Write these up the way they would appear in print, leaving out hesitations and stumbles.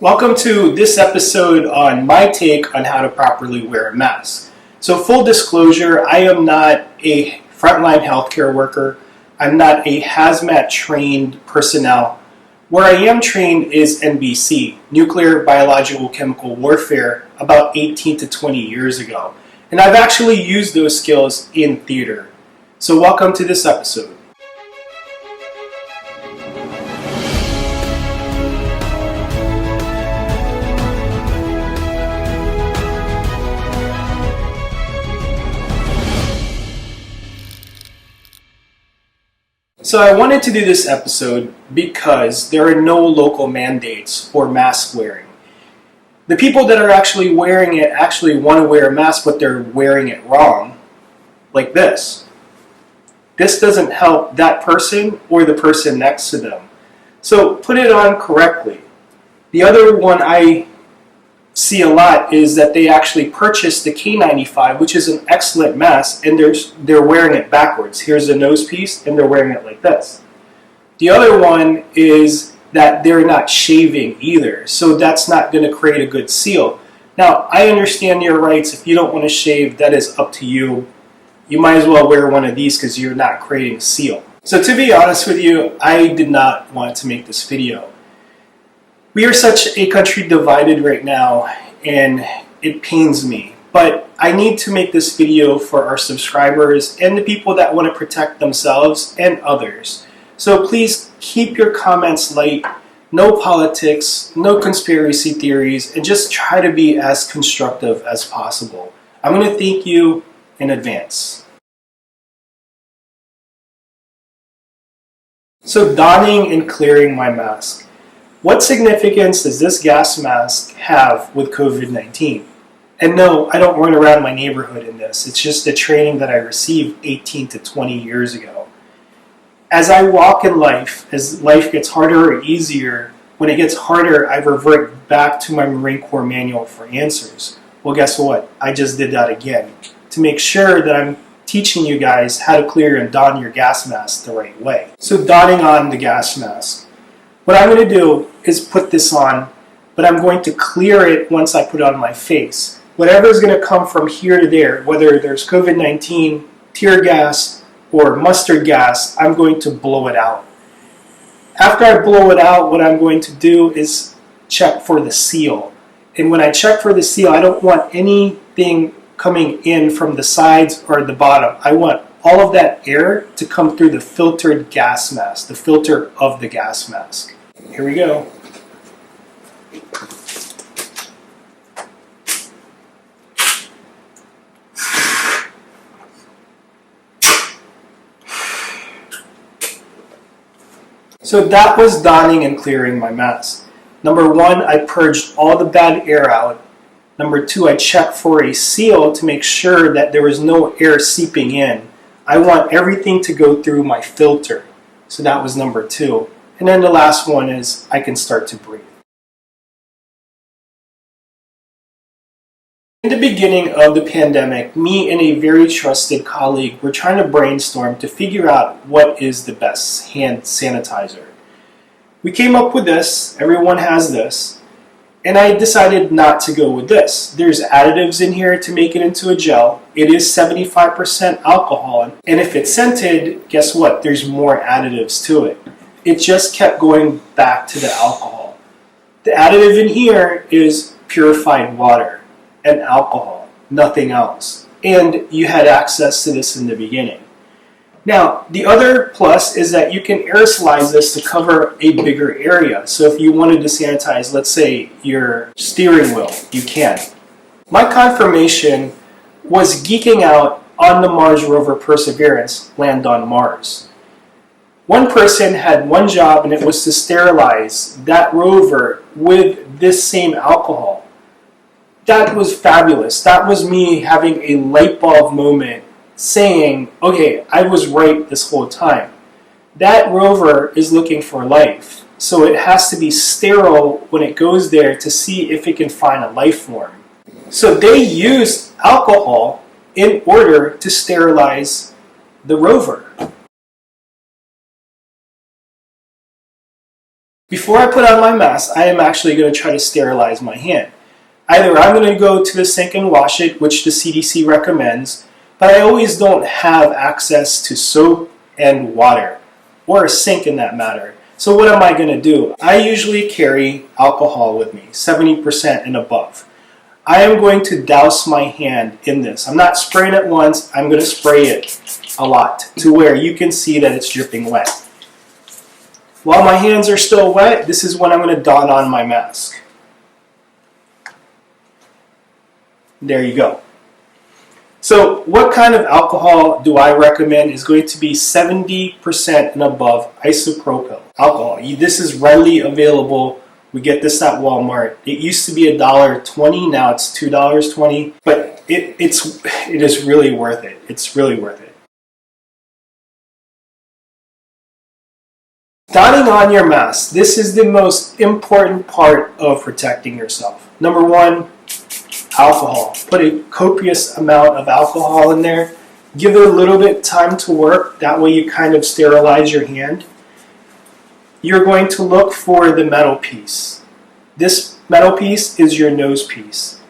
Welcome to this episode on my take on how to properly wear a mask. So full disclosure, I am not a frontline healthcare worker. I'm not a hazmat trained personnel. Where I am trained is NBC, Nuclear Biological Chemical Warfare, about 18 to 20 years ago. And I've actually used those skills in theater. So welcome to this episode. So I wanted to do this episode because there are no local mandates for mask wearing. The people that are actually wearing it actually want to wear a mask, but they're wearing it wrong, like this. This doesn't help that person or the person next to them. So put it on correctly. The other one I see a lot is that they actually purchased the N95, which is an excellent mask, and they're wearing it backwards. Here's the nose piece, and they're wearing it like this. The other one is that they're not shaving either, so that's not going to create a good seal. Now, I understand your rights. If you don't want to shave, that is up to you. You might as well wear one of these because you're not creating a seal. So to be honest with you, I did not want to make this video. We are such a country divided right now, and it pains me. But I need to make this video for our subscribers and the people that want to protect themselves and others. So please keep your comments light, no politics, no conspiracy theories, and just try to be as constructive as possible. I'm going to thank you in advance. So donning and clearing my mask. What significance does this gas mask have with COVID-19? And no, I don't run around my neighborhood in this. It's just the training that I received 18 to 20 years ago. As I walk in life, as life gets harder or easier, when it gets harder, I revert back to my Marine Corps manual for answers. Well, guess what? I just did that again to make sure that I'm teaching you guys how to clear and don your gas mask the right way. So donning on the gas mask. What I'm going to do is put this on, but I'm going to clear it once I put it on my face. Whatever is going to come from here to there, whether there's COVID-19, tear gas, or mustard gas, I'm going to blow it out. After I blow it out, what I'm going to do is check for the seal. And when I check for the seal, I don't want anything coming in from the sides or the bottom. I want all of that air to come through the filtered gas mask, the filter of the gas mask. Here we go. So that was donning and clearing my mask. Number one, I purged all the bad air out. Number two, I checked for a seal to make sure that there was no air seeping in. I want everything to go through my filter. So that was number two. And then the last one is I can start to breathe. In the beginning of the pandemic, me and a very trusted colleague were trying to brainstorm to figure out what is the best hand sanitizer. We came up with this, everyone has this, and I decided not to go with this. There's additives in here to make it into a gel. It is 75% alcohol, and if it's scented, guess what? There's more additives to it. It just kept going back to the alcohol. The additive in here is purified water and alcohol, nothing else. And you had access to this in the beginning. Now, the other plus is that you can aerosolize this to cover a bigger area. So if you wanted to sanitize, let's say, your steering wheel, you can. My confirmation was geeking out on the Mars rover Perseverance land on Mars. One person had one job, and it was to sterilize that rover with this same alcohol. That was fabulous. That was me having a light bulb moment saying, okay, I was right this whole time. That rover is looking for life, so it has to be sterile when it goes there to see if it can find a life form. So they used alcohol in order to sterilize the rover. Before I put on my mask, I am actually going to try to sterilize my hand. Either I'm going to go to the sink and wash it, which the CDC recommends, but I always don't have access to soap and water, or a sink in that matter. So what am I going to do? I usually carry alcohol with me, 70% and above. I am going to douse my hand in this. I'm not spraying it once, I'm going to spray it a lot to where you can see that it's dripping wet. While my hands are still wet, this is when I'm going to don on my mask. There you go. So what kind of alcohol do I recommend is going to be 70% and above isopropyl alcohol. This is readily available. We get this at Walmart. It used to be $1.20, now it's $2.20, but it is really worth it. It's really worth it. Donning on your mask. This is the most important part of protecting yourself. Number one, alcohol. Put a copious amount of alcohol in there. Give it a little bit time to work. That way you kind of sterilize your hand. You're going to look for the metal piece. This metal piece is your nose piece.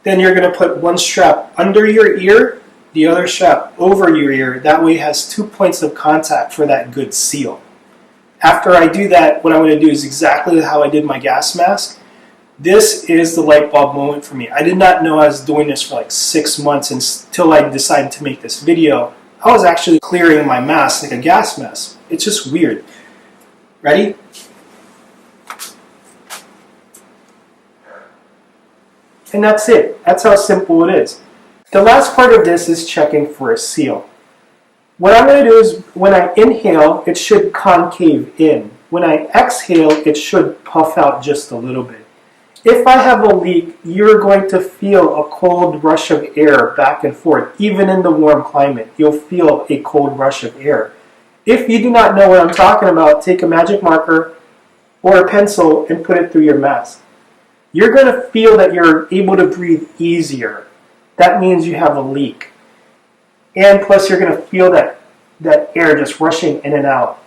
Then you're going to put one strap under your ear, the other strap over your ear. That way it has 2 points of contact for that good seal. After I do that, what I'm going to do is exactly how I did my gas mask. This is the light bulb moment for me. I did not know I was doing this for like 6 months until I decided to make this video. I was actually clearing my mask like a gas mask. It's just weird. Ready? And that's it. That's how simple it is. The last part of this is checking for a seal. What I'm going to do is when I inhale, it should concave in. When I exhale, it should puff out just a little bit. If I have a leak, you're going to feel a cold rush of air back and forth. Even in the warm climate, you'll feel a cold rush of air. If you do not know what I'm talking about, take a magic marker or a pencil and put it through your mask. You're going to feel that you're able to breathe easier. That means you have a leak. And plus you're going to feel that air just rushing in and out.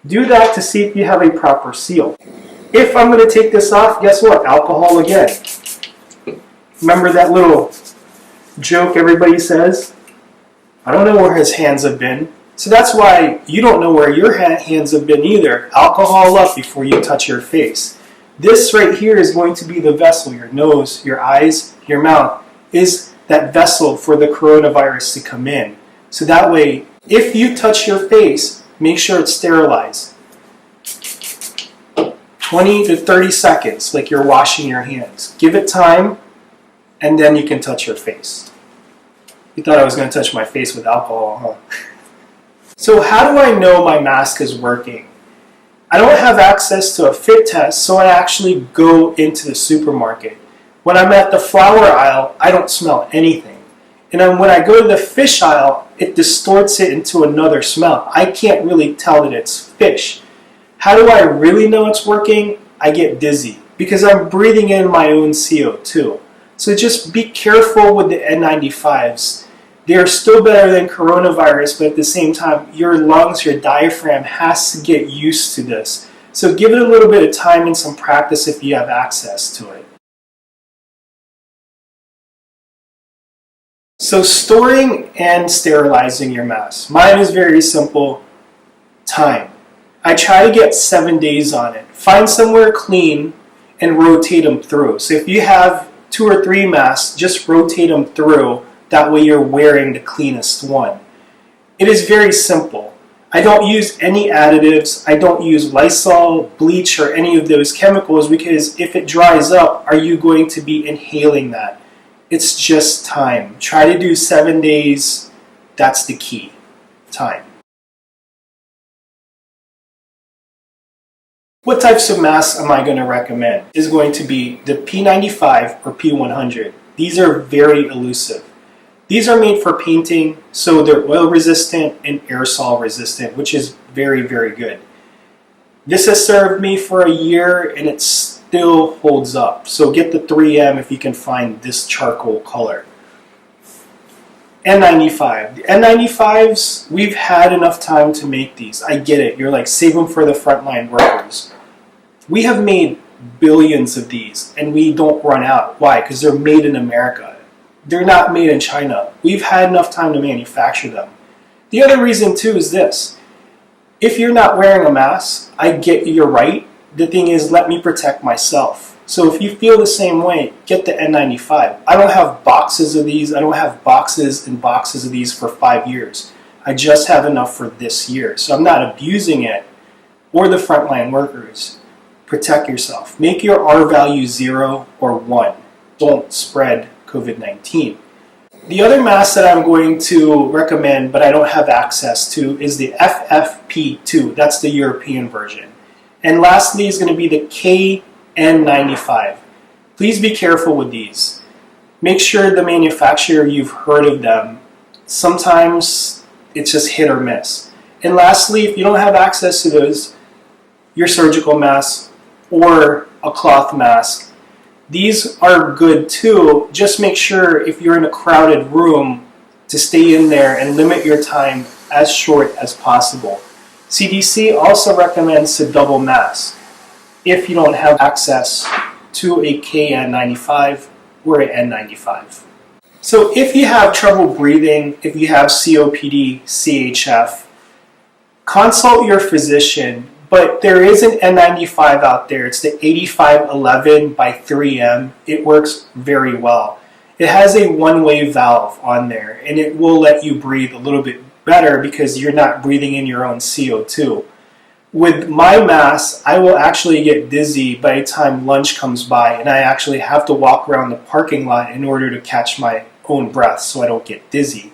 Do that to see if you have a proper seal. If I'm going to take this off, guess what? Alcohol again. Remember that little joke everybody says? I don't know where his hands have been. So that's why you don't know where your hands have been either. Alcohol up before you touch your face. This right here is going to be the vessel. Your nose, your eyes, your mouth is that vessel for the coronavirus to come in. So that way, if you touch your face, make sure it's sterilized. 20 to 30 seconds, like you're washing your hands. Give it time, and then you can touch your face. You thought I was going to touch my face with alcohol, huh? So how do I know my mask is working? I don't have access to a fit test, so I actually go into the supermarket. When I'm at the flower aisle, I don't smell anything. And then when I go to the fish aisle, it distorts it into another smell. I can't really tell that it's fish. How do I really know it's working? I get dizzy because I'm breathing in my own CO2. So just be careful with the N95s. They're still better than coronavirus, but at the same time, your lungs, your diaphragm has to get used to this. So give it a little bit of time and some practice if you have access to it. So storing and sterilizing your mask. Mine is very simple. Time. I try to get 7 days on it. Find somewhere clean and rotate them through. So if you have 2 or 3 masks, just rotate them through. That way you're wearing the cleanest one. It is very simple. I don't use any additives. I don't use Lysol, bleach, or any of those chemicals because if it dries up, are you going to be inhaling that? It's just time. Try to do 7 days. That's the key. Time. What types of masks am I going to recommend? Is going to be the P95 or P100. These are very elusive. These are made for painting, so they're oil resistant and aerosol resistant, which is very, very good. This has served me for a year and it still holds up. So get the 3M if you can find this charcoal color. N95. The N95s, we've had enough time to make these. I get it. You're like, save them for the frontline workers. We have made billions of these, and we don't run out. Why? Because they're made in America. They're not made in China. We've had enough time to manufacture them. The other reason, too, is this. If you're not wearing a mask, I get you're right. The thing is, let me protect myself. So if you feel the same way, get the N95. I don't have boxes of these. I don't have boxes and boxes of these for 5 years. I just have enough for this year. So I'm not abusing it or the frontline workers. Protect yourself. Make your R value 0 or 1. Don't spread COVID-19. The other mask that I'm going to recommend, but I don't have access to, is the FFP2. That's the European version. And lastly is going to be the N95. Please be careful with these. Make sure the manufacturer, you've heard of them. Sometimes it's just hit or miss. And lastly, if you don't have access to those, your surgical mask or a cloth mask, these are good too. Just make sure if you're in a crowded room to stay in there and limit your time as short as possible. CDC also recommends to double mask if you don't have access to a KN95 or an N95. So if you have trouble breathing, if you have COPD, CHF, consult your physician, but there is an N95 out there. It's the 8511 by 3M. It works very well. It has a one-way valve on there, and it will let you breathe a little bit better because you're not breathing in your own CO2. With my mask, I will actually get dizzy by the time lunch comes by, and I actually have to walk around the parking lot in order to catch my own breath so I don't get dizzy.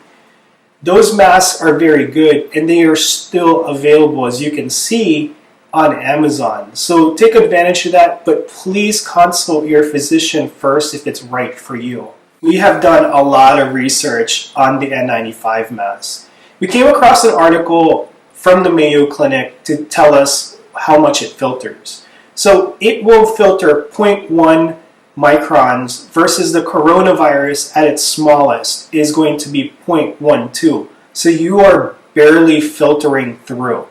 Those masks are very good, and they are still available, as you can see, on Amazon. So take advantage of that, but please consult your physician first if it's right for you. We have done a lot of research on the N95 mask. We came across an article from the Mayo Clinic to tell us how much it filters. So it will filter 0.1 microns versus the coronavirus at its smallest is going to be 0.12. So you are barely filtering through.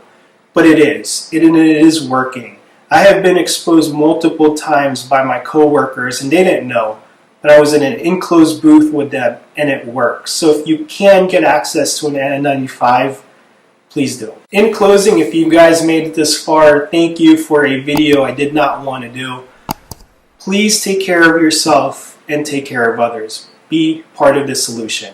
But it is working. I have been exposed multiple times by my coworkers, and they didn't know, but I was in an enclosed booth with them, and it works. So if you can get access to an N95, please do. In closing, if you guys made it this far, thank you for a video I did not want to do. Please take care of yourself and take care of others. Be part of the solution.